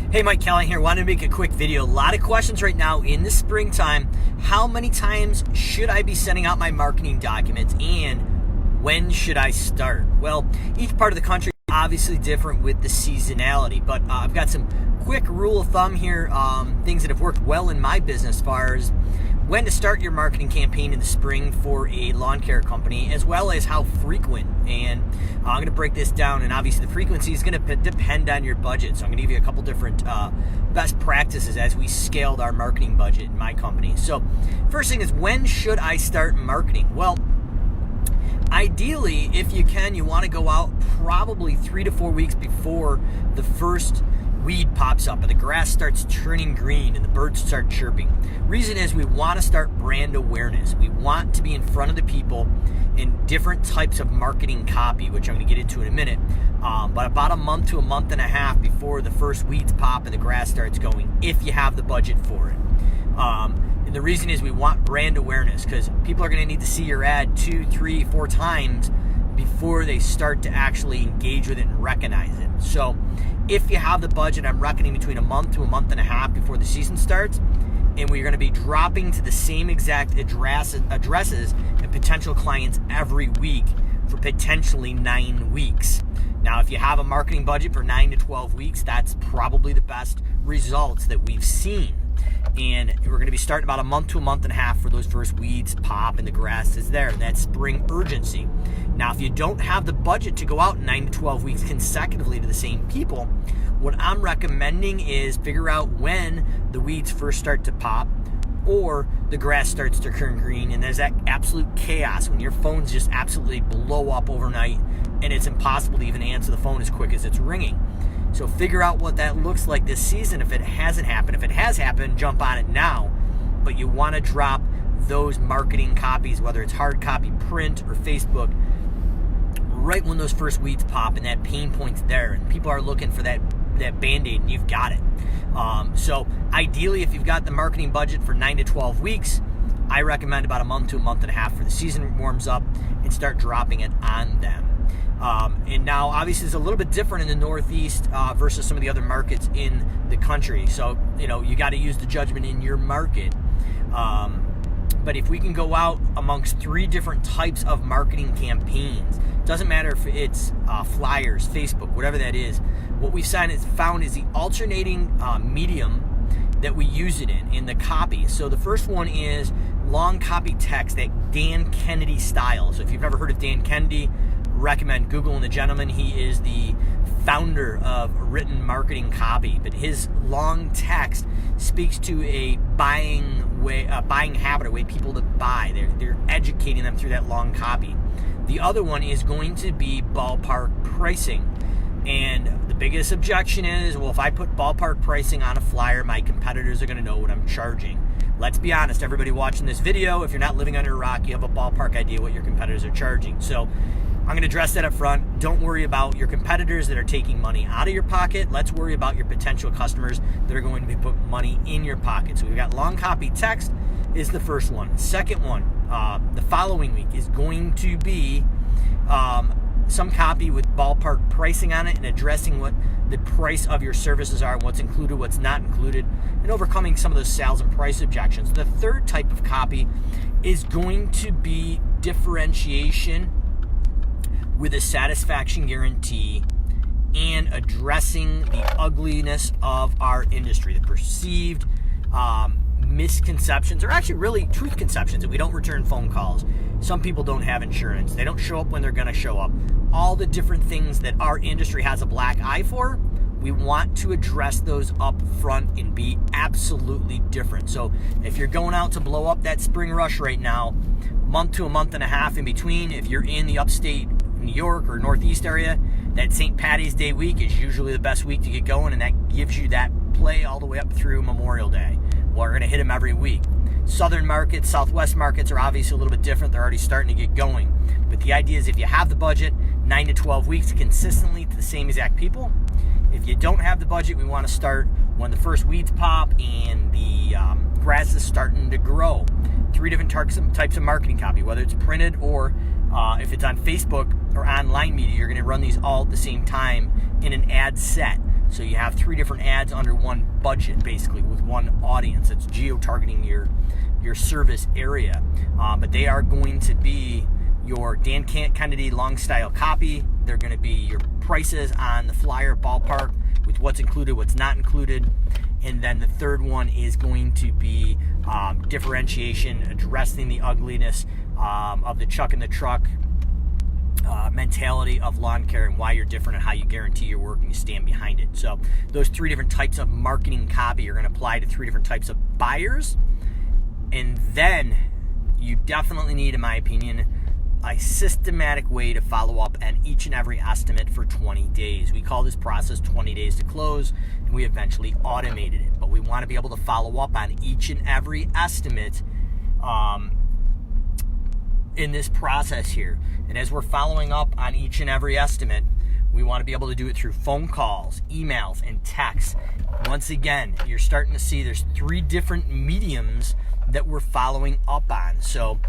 Hey, Mike Kelly here. Wanted to make a quick video. A lot of questions right now in the springtime. How many times should I be sending out my marketing documents, and when should I start? Well, each part of the country is obviously different with the seasonality, but I've got some quick rule of thumb here, things that have worked well in my business as far as when to start your marketing campaign in the spring for a lawn care company, as well as how frequent. And I'm going to break this down, and obviously the frequency is going to depend on your budget. So I'm going to give you a couple different best practices as we scaled our marketing budget in my company. So first thing is, when should I start marketing? Well, ideally, if you can, you want to go out probably 3 to 4 weeks before the first weed pops up and the grass starts turning green and the birds start chirping. Reason is, we want to start brand awareness. We want to be in front of the people in different types of marketing copy, which I'm going to get into in a minute. But about a month to a month and a half before the first weeds pop and the grass starts going, if you have the budget for it. And the reason is, we want brand awareness because people are going to need to see your ad 2, 3, 4 times before they start to actually engage with it and recognize it. So if you have the budget, I'm reckoning between a month to a month and a half before the season starts, and we're going to be dropping to the same exact addresses and potential clients every week for potentially 9 weeks. Now, if you have a marketing budget for 9 to 12 weeks, that's probably the best results that we've seen. And we're going to be starting about a month to a month and a half for those first weeds pop and the grass is there. That's spring urgency. Now, if you don't have the budget to go out 9 to 12 weeks consecutively to the same people, what I'm recommending is figure out when the weeds first start to pop or the grass starts to turn green, and there's that absolute chaos when your phones just absolutely blow up overnight and it's impossible to even answer the phone as quick as it's ringing. So figure out what that looks like this season if it hasn't happened. If it has happened, jump on it now. But you want to drop those marketing copies, whether it's hard copy, print, or Facebook, right when those first weeds pop and that pain point's there and people are looking for that Band-Aid, and you've got it. So ideally, if you've got the marketing budget for 9 to 12 weeks, I recommend about a month to a month and a half for the season warms up and start dropping it on them. And now, obviously, it's a little bit different in the Northeast versus some of the other markets in the country. So, you got to use the judgment in your market. But if we can go out amongst 3 different types of marketing campaigns, doesn't matter if it's flyers, Facebook, whatever that is, what we've found is the alternating medium that we use it in the copy. So the first one is long copy text, that Dan Kennedy style. So if you've never heard of Dan Kennedy, recommend Googling the gentleman. He is the founder of written marketing copy, but his long text speaks to a buying habit, a way people to buy. They're educating them through that long copy. The other one is going to be ballpark pricing. And the biggest objection is, well, if I put ballpark pricing on a flyer, my competitors are going to know what I'm charging. Let's be honest, everybody watching this video, if you're not living under a rock, you have a ballpark idea what your competitors are charging. So I'm going to address that up front. Don't worry about your competitors that are taking money out of your pocket. Let's worry about your potential customers that are going to be putting money in your pocket. So we've got long copy text is the first one. Second one, the following week is going to be some copy with ballpark pricing on it and addressing what the price of your services are, what's included, what's not included, and overcoming some of those sales and price objections. The third type of copy is going to be differentiation with a satisfaction guarantee and addressing the ugliness of our industry, the perceived misconceptions, or actually really truth conceptions, that we don't return phone calls. Some people don't have insurance. They don't show up when they're going to show up. All the different things that our industry has a black eye for, we want to address those up front and be absolutely different. So if you're going out to blow up that spring rush right now, month to a month and a half in between, if you're in the upstate New York or Northeast area, that St. Patty's Day week is usually the best week to get going, and that gives you that play all the way up through Memorial Day. Well, we're going to hit them every week. Southern markets, Southwest markets are obviously a little bit different. They're already starting to get going. But the idea is, if you have the budget, 9 to 12 weeks consistently to the same exact people. If you don't have the budget, we want to start when the first weeds pop and the grass is starting to grow. 3 different types of marketing copy, whether it's printed or if it's on Facebook or online media, you're going to run these all at the same time in an ad set. So you have 3 different ads under one budget, basically, with one audience that's geo-targeting your service area. But they are going to be your Dan Kennedy long style copy. They're going to be your prices on the flyer ballpark with what's included, what's not included. And then the third one is going to be differentiation, addressing the ugliness of the chuck in the truck mentality of lawn care and why you're different and how you guarantee your work and you stand behind it. So those 3 different types of marketing copy are going to apply to 3 different types of buyers. And then you definitely need, in my opinion, a systematic way to follow up on each and every estimate for 20 days. We call this process 20 days to close, and we eventually automated it. But we want to be able to follow up on each and every estimate in this process here. And as we're following up on each and every estimate, we want to be able to do it through phone calls, emails, and texts. Once again, you're starting to see there's 3 different mediums that we're following up on. So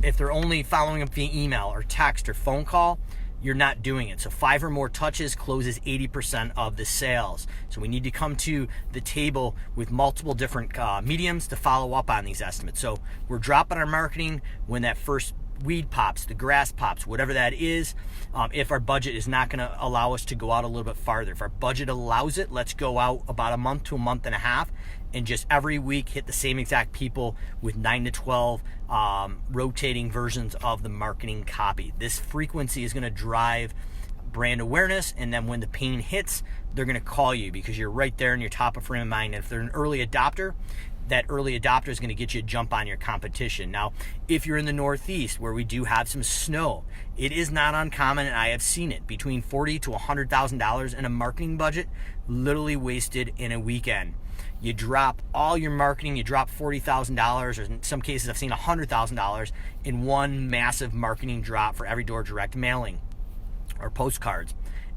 if they're only following up via email or text or phone call, you're not doing it. So 5 or more touches closes 80% of the sales. So we need to come to the table with multiple different mediums to follow up on these estimates. So we're dropping our marketing when that first weed pops, the grass pops, whatever that is. If our budget is not going to allow us to go out a little bit farther. If our budget allows it, let's go out about a month to a month and a half and just every week hit the same exact people with 9 to 12 rotating versions of the marketing copy. This frequency is going to drive brand awareness, and then when the pain hits, they're going to call you because you're right there in your top of frame of mind. And if they're an early adopter, that early adopter is going to get you a jump on your competition. Now, if you're in the Northeast where we do have some snow, it is not uncommon, and I have seen it, between $40,000 to $100,000 in a marketing budget, literally wasted in a weekend. You drop all your marketing, you drop $40,000, or in some cases I've seen $100,000 in one massive marketing drop for every door direct mailing or postcards.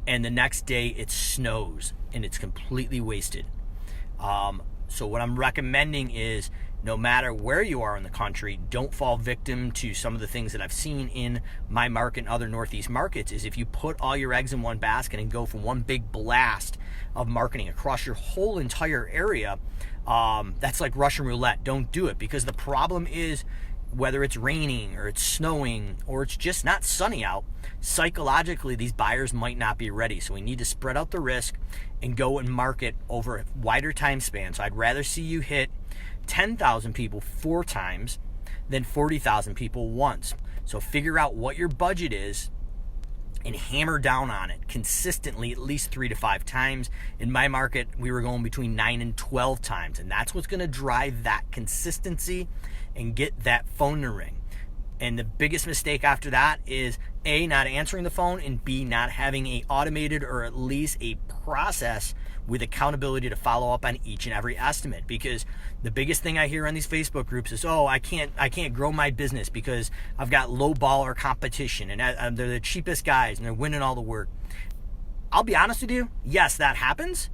And the next day it snows and it's completely wasted. So what I'm recommending is, no matter where you are in the country, don't fall victim to some of the things that I've seen in my market and other Northeast markets, is if you put all your eggs in one basket and go for one big blast of marketing across your whole entire area, that's like Russian roulette. Don't do it, because the problem is, whether it's raining or it's snowing or it's just not sunny out, psychologically these buyers might not be ready. So we need to spread out the risk and go and market over a wider time span. So I'd rather see you hit 10,000 people 4 times than 40,000 people once. So figure out what your budget is and hammer down on it consistently, at least 3 to 5 times. In my market, we were going between 9 and 12 times, and that's what's going to drive that consistency and get that phone to ring. And the biggest mistake after that is A, not answering the phone, and B, not having a automated or at least a process with accountability to follow up on each and every estimate. Because the biggest thing I hear on these Facebook groups is, oh, I can't grow my business because I've got low baller competition and they're the cheapest guys and they're winning all the work. I'll be honest with you, yes, that happens.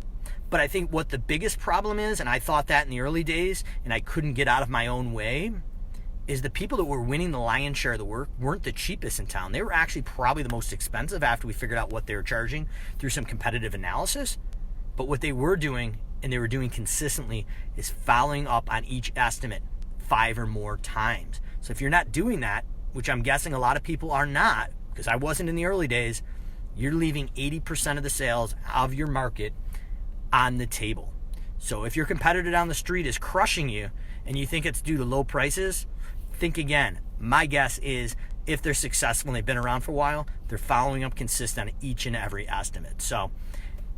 But I think what the biggest problem is, and I thought that in the early days, and I couldn't get out of my own way, is the people that were winning the lion's share of the work weren't the cheapest in town. They were actually probably the most expensive after we figured out what they were charging through some competitive analysis. But what they were doing, and they were doing consistently, is following up on each estimate 5 or more times. So if you're not doing that, which I'm guessing a lot of people are not, because I wasn't in the early days, you're leaving 80% of the sales of your market on the table. So if your competitor down the street is crushing you and you think it's due to low prices, think again. My guess is if they're successful and they've been around for a while, they're following up consistent on each and every estimate. So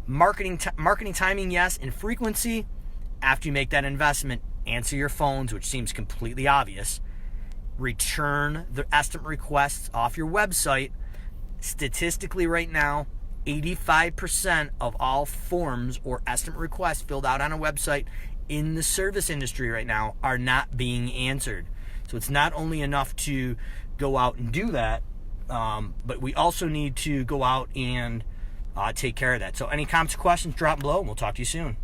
marketing timing, yes, and frequency. After you make that investment, answer your phones, which seems completely obvious. Return the estimate requests off your website. Statistically right now, 85% of all forms or estimate requests filled out on a website in the service industry right now are not being answered. So it's not only enough to go out and do that, but we also need to go out and take care of that. So any comments or questions, drop below, and we'll talk to you soon.